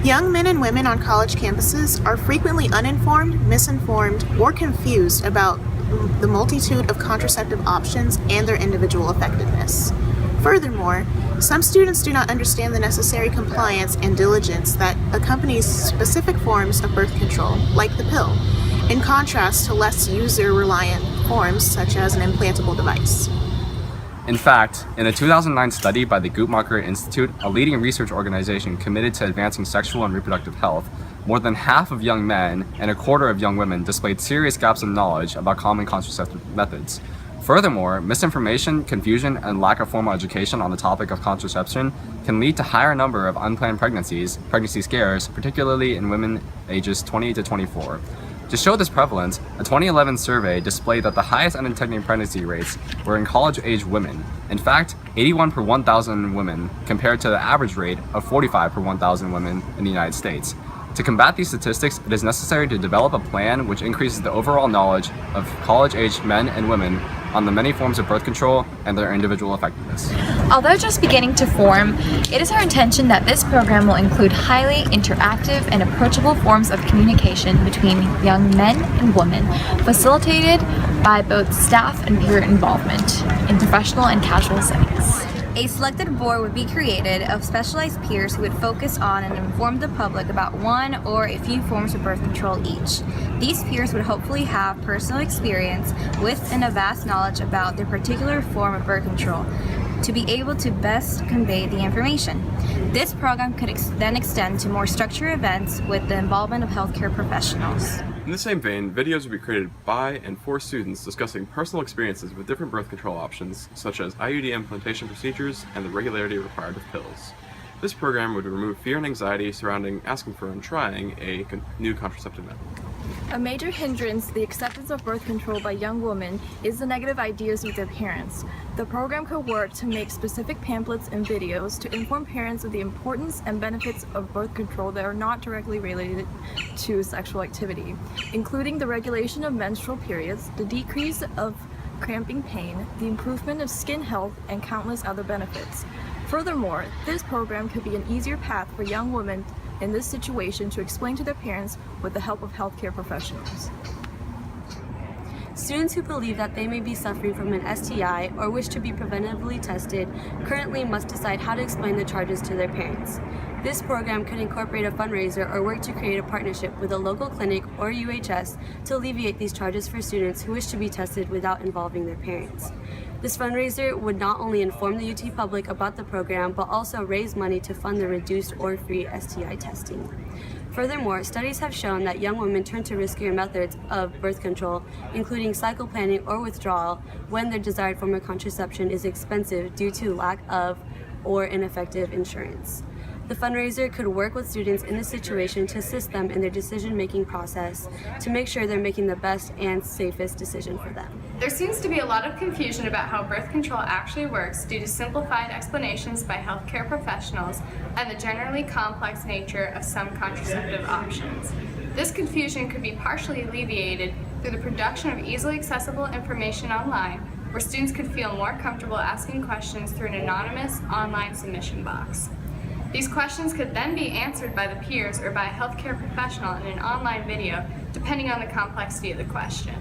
Young men and women on college campuses are frequently uninformed, misinformed, or confused about the multitude of contraceptive options and their individual effectiveness. Furthermore, some students do not understand the necessary compliance and diligence that accompanies specific forms of birth control, like the pill, in contrast to less user-reliant forms such as an implantable device. In fact, in a 2009 study by the Guttmacher Institute, a leading research organization committed to advancing sexual and reproductive health, more than half of young men and a quarter of young women displayed serious gaps in knowledge about common contraceptive methods. Furthermore, misinformation, confusion, and lack of formal education on the topic of contraception can lead to higher number of unplanned pregnancies, pregnancy scares, particularly in women ages 20 to 24. To show this prevalence, a 2011 survey displayed that the highest undetected pregnancy rates were in college-age women. In fact, 81 per 1,000 women, compared to the average rate of 45 per 1,000 women in the United States. To combat these statistics, it is necessary to develop a plan which increases the overall knowledge of college-aged men and women on the many forms of birth control and their individual effectiveness. Although just beginning to form, it is our intention that this program will include highly interactive and approachable forms of communication between young men and women, facilitated by both staff and peer involvement in professional and casual settings. A selected board would be created of specialized peers who would focus on and inform the public about one or a few forms of birth control each. These peers would hopefully have personal experience with and a vast knowledge about their particular form of birth control to be able to best convey the information. This program could then extend to more structured events with the involvement of healthcare professionals. In the same vein, videos will be created by and for students discussing personal experiences with different birth control options, such as IUD implantation procedures and the regularity required with pills. This program would remove fear and anxiety surrounding asking for and trying a new contraceptive method. A major hindrance to the acceptance of birth control by young women is the negative ideas with their parents. The program could work to make specific pamphlets and videos to inform parents of the importance and benefits of birth control that are not directly related to sexual activity, including the regulation of menstrual periods, the decrease of cramping pain, the improvement of skin health, and countless other benefits. Furthermore, this program could be an easier path for young women in this situation to explain to their parents with the help of healthcare professionals. Students who believe that they may be suffering from an STI or wish to be preventively tested currently must decide how to explain the charges to their parents. This program could incorporate a fundraiser or work to create a partnership with a local clinic or UHS to alleviate these charges for students who wish to be tested without involving their parents. This fundraiser would not only inform the UT public about the program, but also raise money to fund the reduced or free STI testing. Furthermore, studies have shown that young women turn to riskier methods of birth control, including cycle planning or withdrawal, when their desired form of contraception is expensive due to lack of or ineffective insurance. The fundraiser could work with students in this situation to assist them in their decision-making process to make sure they're making the best and safest decision for them. There seems to be a lot of confusion about how birth control actually works due to simplified explanations by healthcare professionals and the generally complex nature of some contraceptive options. This confusion could be partially alleviated through the production of easily accessible information online, where students could feel more comfortable asking questions through an anonymous online submission box. These questions could then be answered by the peers or by a healthcare professional in an online video, depending on the complexity of the question.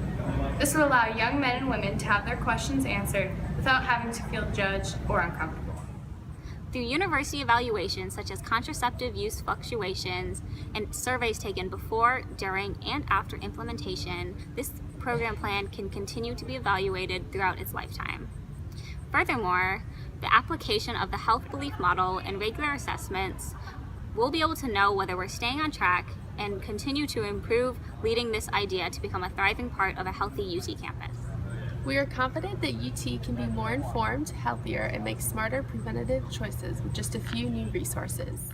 This would allow young men and women to have their questions answered without having to feel judged or uncomfortable. Through university evaluations such as contraceptive use fluctuations and surveys taken before, during, and after implementation, this program plan can continue to be evaluated throughout its lifetime. Furthermore, the application of the health belief model and regular assessments will be able to know whether we're staying on track and continue to improve, leading this idea to become a thriving part of a healthy UT campus. We are confident that UT can be more informed, healthier, and make smarter preventative choices with just a few new resources.